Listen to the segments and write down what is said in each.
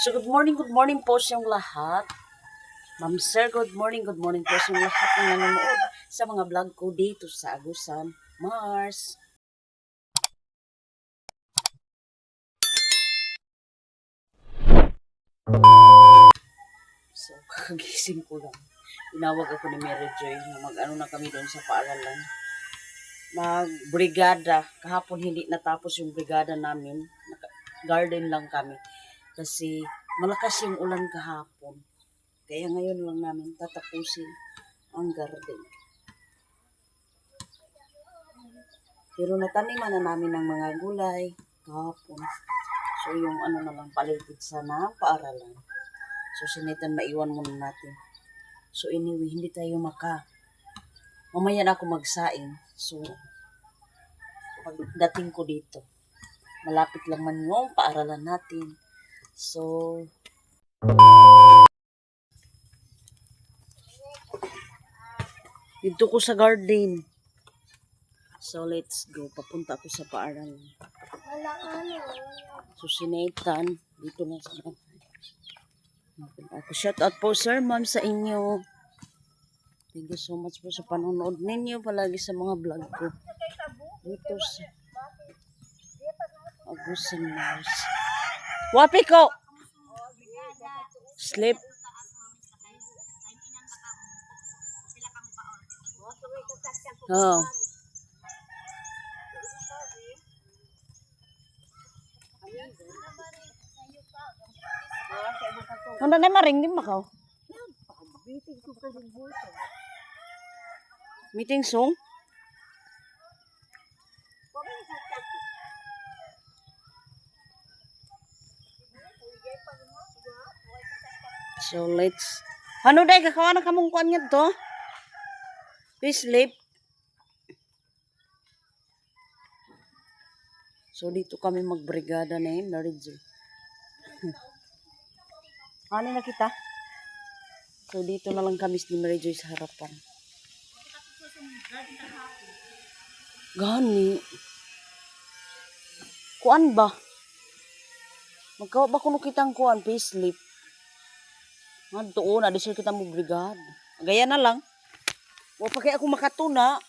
So good morning po sa inyong lahat. Ma'am Sir, good morning po sa inyong lahat na nanonood sa mga vlog ko dito sa Agusan, Mars. So, kagising ko lang. Tinawag ako ni Mary Joy na mag-ano na kami doon sa paaralan. Mag-brigada. Kahapon hindi natapos yung brigada namin. Garden lang kami. Kasi malakas yung ulan kahapon. Kaya ngayon lang namin tatapusin ang garden. Pero nataniman na namin ng mga gulay kahapon. So yung ano na lang paligid sana paaralan. So sinitan maiwan muna natin. So anyway, hindi tayo mamaya na ako magsaing. So pagdating ko dito, malapit lang man yung paaralan natin. So dito ko sa garden. So let's go. Papunta ako sa paaralan. So sinaitan dito na sa bahay. Shout out po sir, ma'am sa inyo. Thank you so much po sa panonood ninyo palagi sa mga vlog ko. Dito sa Agusan Mars. Wapi ko! Sleep. Oh. Ano na maring din makaw? Meeting song? So let's ano day kakawa na kamong kuan niya to? Please sleep. So dito kami magbrigada na yun, Marriage. Ano na kita? So dito na lang kami ni Mary Joy sa harapan. Gani. Kuan ba? Magkawa ba kuno kitang kuan, payslip? Doon, adisir kita mo brigada. Gaya na lang. Wa pa kaya ako makatuna.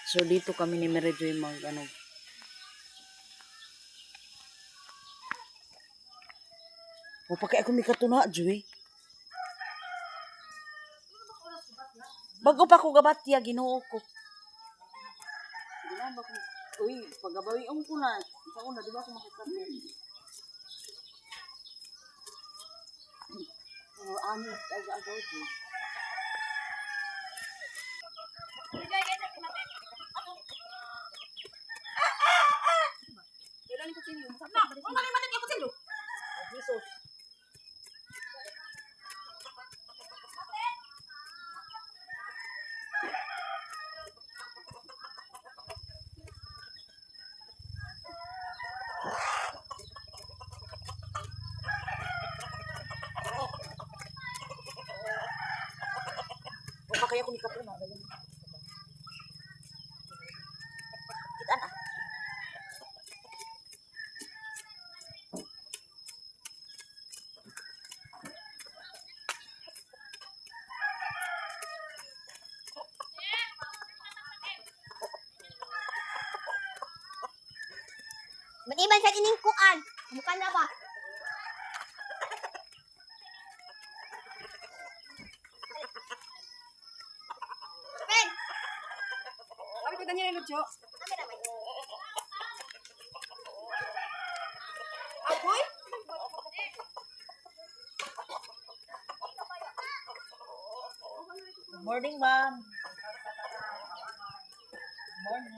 So dito kami ni Mary Joy ano. Wa pa kaya ako makatuna, Joy. Bago pa ko gabatya, Ginoo ko. Di ba ko? Uy, pagabawion ko na. Sa una, di ba ako makatuna? Ano, agaw-agaw, Joy. Jesus. O pa kaya kung ikatuna. Kita na. Maliban sa iningkuan, mukha na ba? Ben! Sabi ko ganyan yung Lucho. Kami naman. Apoy? Good morning, ma'am. Morning.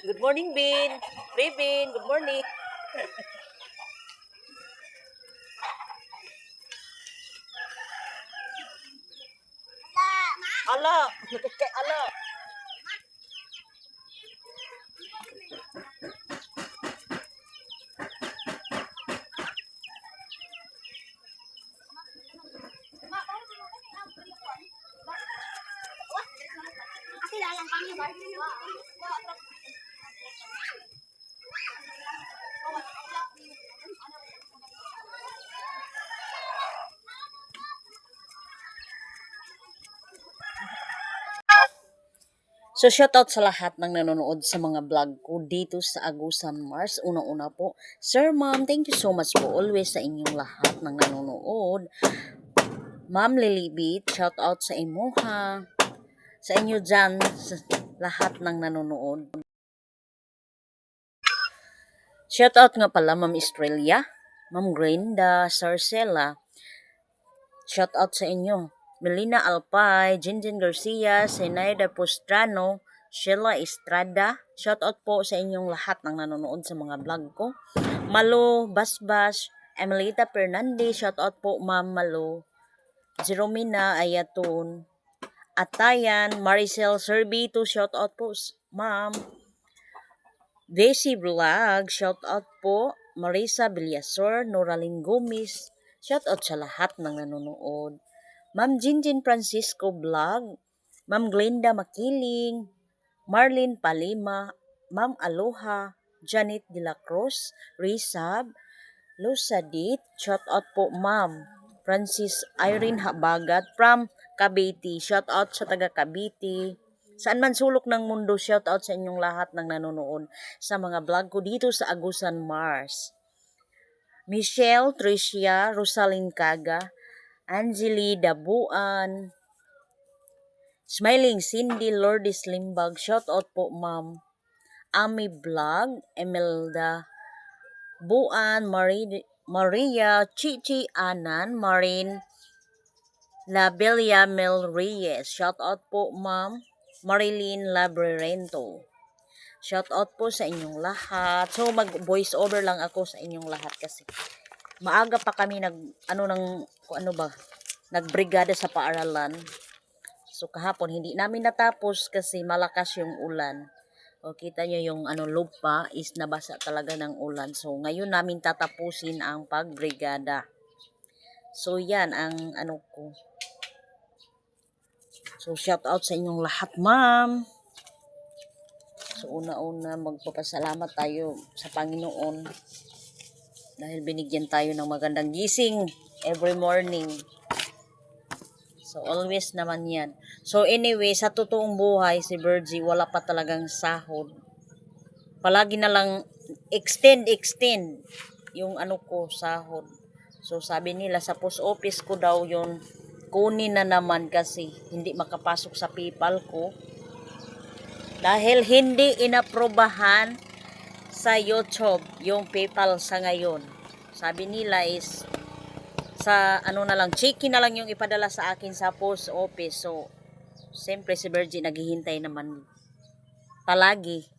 Good morning, Bin. Bin, good morning. Ala, ala. So, shoutout sa lahat ng nanonood sa mga vlog ko dito sa Agusan Mars. Una-una po, Sir, Ma'am, thank you so much po always sa inyong lahat ng nanonood. Ma'am Lilibit, shoutout sa imo ha. Sa inyo dyan, sa lahat ng nanonood. Shoutout nga pala, Ma'am Estrella, Ma'am Grenda, Sarcela. Shoutout sa inyo. Melina Alpay, Jinjin Garcia, Zenaida Postrano, Sheila Estrada. Shoutout po sa inyong lahat ng nanonood sa mga vlog ko. Malo Basbas, Emelita Fernandez, shoutout po Ma'am Malo. Jeromina Ayaton, Atayan, Maricel Servito, shoutout po Ma'am. Desi Vlog, shoutout po Marisa Villasor, Noraline Gomez, shoutout sa lahat ng nanonood. Ma'am Jinjin Francisco Vlog, Ma'am Glenda Makiling, Marlene Palima, Ma'am Aloha, Janet De La Cruz, Rizab, Lusadit, shoutout po Ma'am Francis Irene Habagat from Cavite, shoutout sa taga Cavite. Saan man sulok ng mundo, shoutout sa inyong lahat ng nanonood sa mga vlog ko dito sa Agusan Mars. Michelle, Tricia, Rosalyn Caga, Angeli Dabuan, Smiling Cindy, Lourdes Limbag, shoutout po Ma'am. Ami Vlog, Emelda Buan, Maria, Chichi Anan, Marin Labelia Mel Reyes, shoutout po Ma'am. Marilyn Labrerento, shoutout po sa inyong lahat. So mag voice over lang ako sa inyong lahat kasi maaga pa kami nagbrigada sa paaralan. So kahapon hindi namin natapos kasi malakas yung ulan. O kita nyo yung lupa is nabasa talaga ng ulan. So ngayon namin tatapusin ang pagbrigada. So yan ang ko. So shout out sa inyong lahat, ma'am. So una-una magpapasalamat tayo sa Panginoon dahil binigyan tayo ng magandang gising every morning. So always naman yan. So anyway, sa totoong buhay si Virgie wala pa talagang sahod. Palagi na lang extend yung sahod. So sabi nila sa post office ko daw yon kunin na naman kasi hindi makapasok sa PayPal ko dahil hindi inaprobahan sa YouTube yung PayPal sa ngayon. Sabi nila is sa cheque na lang yung ipadala sa akin sa post office. So siyempre si Virgie naghihintay naman palagi.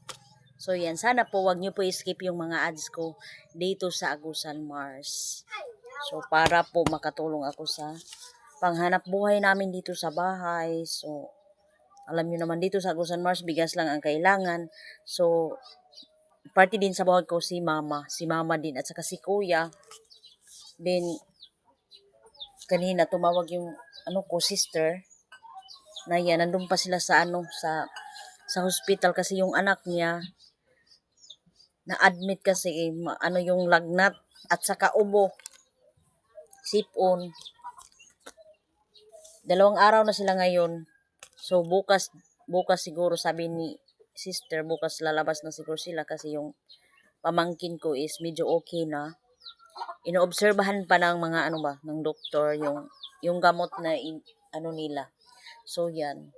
So yan, sana po wag niyo po skip yung mga ads ko dito sa Agusan Mars. So para po makatulong ako sa panghanap buhay namin dito sa bahay. So alam niyo naman dito sa Agusan Mars bigas lang ang kailangan. So party din sa buhay ko si mama din at saka si kuya. Then kanina tumawag yung sister na yan, nandun pa sila sa sa hospital kasi yung anak niya na-admit kasi yung lagnat at saka ubo, sipon. 2 araw na sila ngayon. So bukas siguro sabi ni sister, bukas lalabas na siguro sila kasi yung pamangkin ko is medyo okay na. Inoobserbahan pa ng mga ng doktor yung gamot na nila. So yan.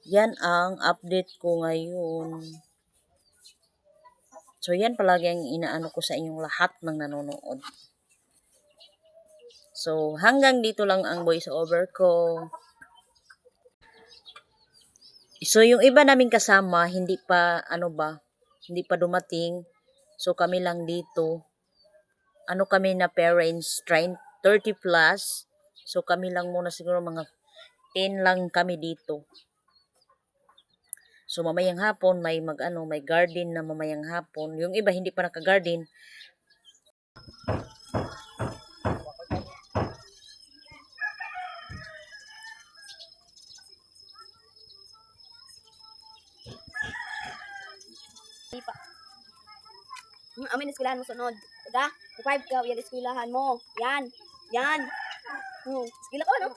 Yan ang update ko ngayon. So yan palagi ang inaano ko sa inyong lahat ng nanonood. So hanggang dito lang ang voice over ko. So yung iba naming kasama hindi pa dumating. So kami lang dito. Kami na parents 30 plus. So kami lang muna siguro mga 10 lang kami dito. So mamayang hapon may may garden na mamayang hapon. Yung iba hindi pa naka-garden. Amin eskwelahan mo sunod. Diba? 5 ka, yan eskwelahan mo. Yan. Yan. Eskwela ko, no?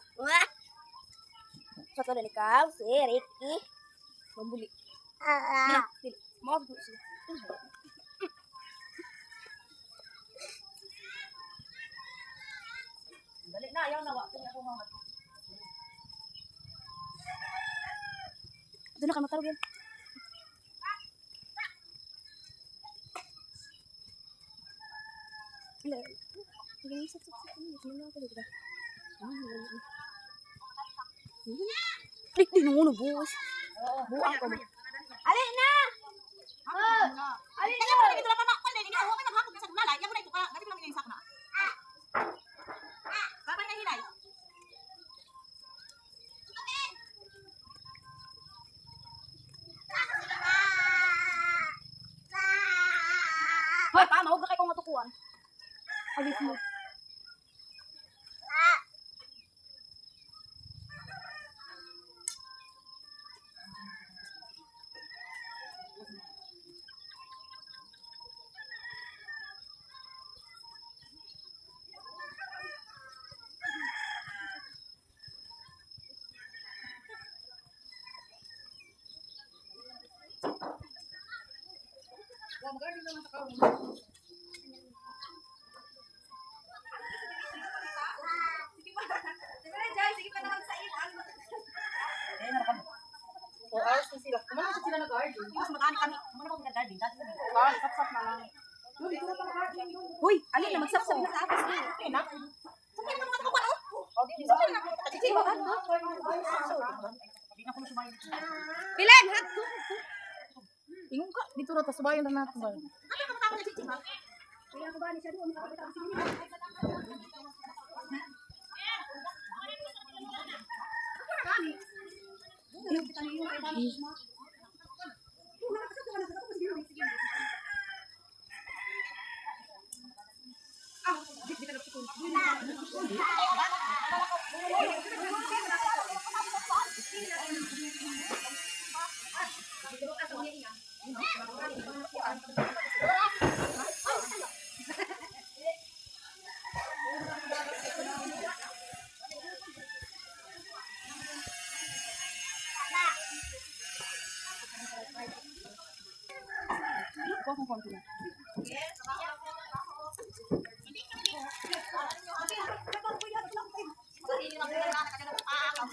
Sa to ikaw, si Ricky. Mambuli. Dili. Mo ako siya. Dali na, ayaw na. Wako na ako mga. Doon na ka matarog yan. Di nunguno, bus. Buang ko mo. Alin na! Alin na! Ito na pa na. Pwede, hindi ako may maghapon sa nalay. Yan mo na ito. Dati mo lang yung na. Babay na hinay. Hoy, pa, mahog na kayo kong matukuan. Alis mo. Sige pa naman sa iyo. 4 hours na sila. Kumano sa sila nag-garden? Mas magkano kami. Muna ko mag-garden. Sapsap na lang. Huy, alin na magsapsap na sa atas. Okay na. Sabihin ka mga takuan, oh. Sabihin na. Chichi, ba? Bilen, ha? Ingon ka, dito na tasabayan na natin ba? Ano ka matawag na chichi, ba?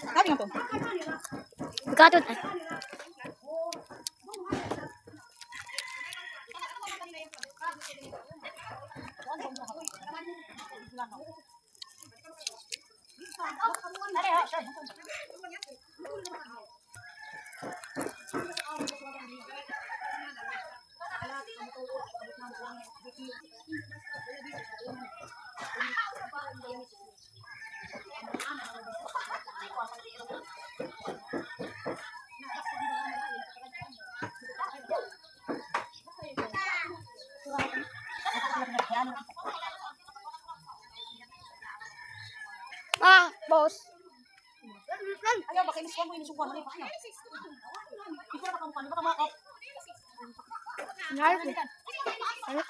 Sabi nga to. Katod. Boss. Ayaw, baka inis ko mo, inis ko mo. Ano? Ikaw na baka mukha, baka makap.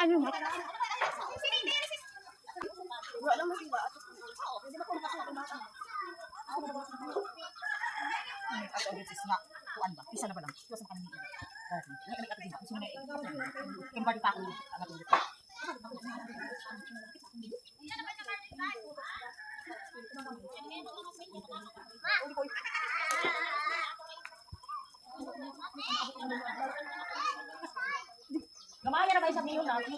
Ano mo? Wala lang mo ba? Ako ang sis nga. Kuan ba? Isa na ba lang? Kuha sa kanila. Kami kami ba? Sino na? Kimbali pa ako. Ang atong dito. Gamaya na ba isang milyon natin?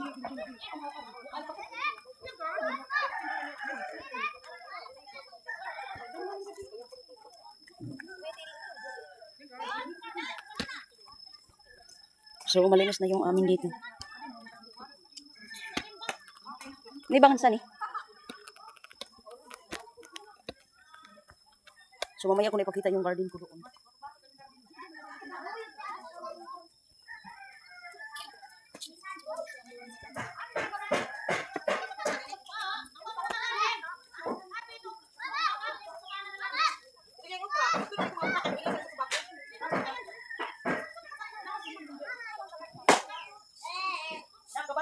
So, malinis na yung amin dito. May bangan saan eh? So, mamaya ko na ipakita yung garden ko doon.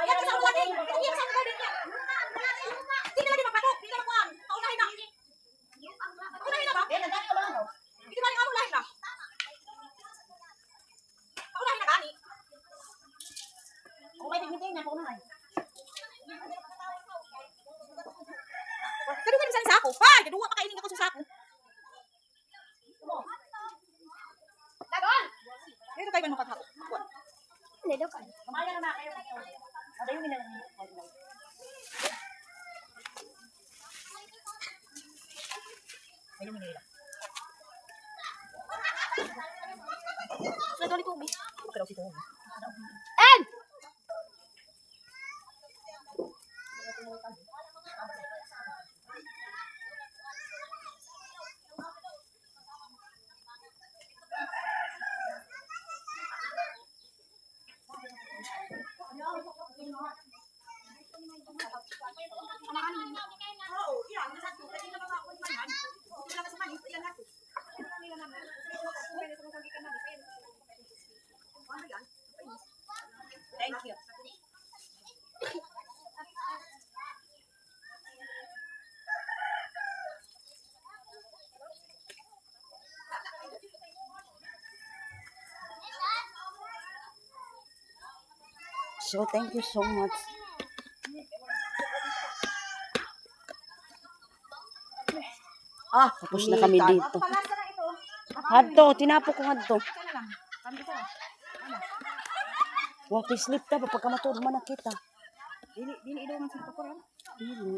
Yan, Pwede sa sako. Hay, kaduwa makailing ako sa sako. Dagon! Pero kayo man mapaghapon. Kuan. Hindi daw ka. Kamaya na na kayo. Adayon nila lang. Ayun nila. So, dali ko, Bi. Pero si Tony. Em! Thank you. So, thank you so much. Tapos na kami dito. Palasa na ito. Hadto, tinapo ko hadto. Ito na lang. Kami ito na. Wa slip ta pagka maturma na kita. Dili ido man sa pakoran. Dili.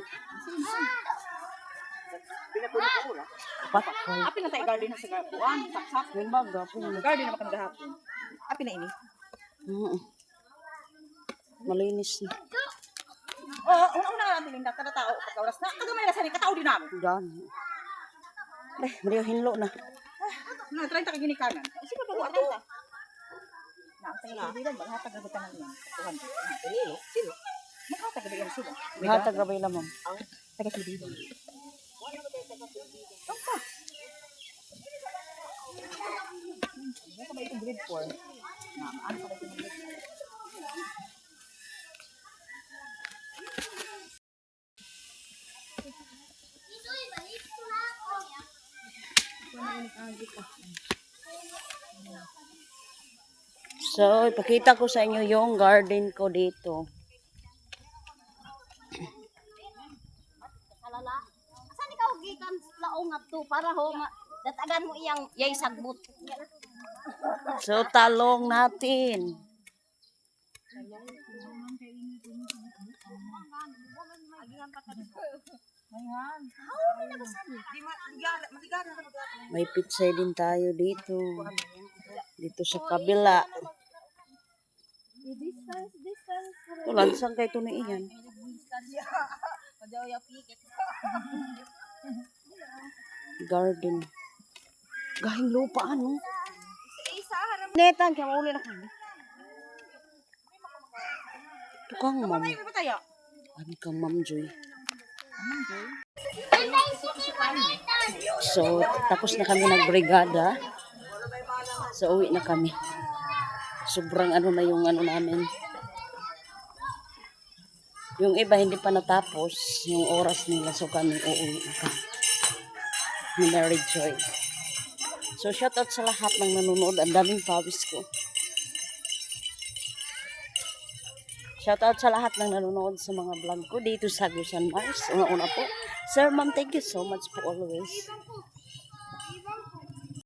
Pinapuno ko wala. Patay. Api na tayo garden na sa gabuan. Saksak. Yung baga po. Garden na kami gahapon. Api na ini. Malinis na. Oo, una-una nga natin linda. Kada tao. Pagka-oras na. Kagamay na sa katao din namin. Gani. Eh, Mario hinlo na. Na, 30 ka ginikanan. Sige ba 30? Na, ang tagal bilang. Maghatag na ba tanan yan? 200. Pililo? Sino? Maghatag na ba yan sila? Hatag gabay lamang. Taga-Pililo. Tama. Ano ka ba itong grade 4? Na, ano ka ba itong grade 4? So, ipakita ko sa inyo yung garden ko dito. Kalala. Asan ikaw gikan laong to para ho datagan mo iyang yay sagbot. So, talong natin. May pitsay din tayo dito. Dito sa kabila. Ito, lansang kay ito na iyan. Garden. Gahing lupa, ano? Netan, kaya mauli na kami. Ito kang ma'am. Ay, ba tayo? Ano kang ma'am Joy? So, tapos na kami nagbrigada. So, uwi na kami. Sobrang ano na yung ano namin. Yung iba hindi pa natapos yung oras nila. So, kami uuwi na kami. Ni Mary Joy. So, shoutout sa lahat ng nanonood. Ang daming pawis ko. Shoutout sa lahat ng nanonood sa mga vlog ko dito sa Gusan Mars. Una-una po. Sir, ma'am, thank you so much po always.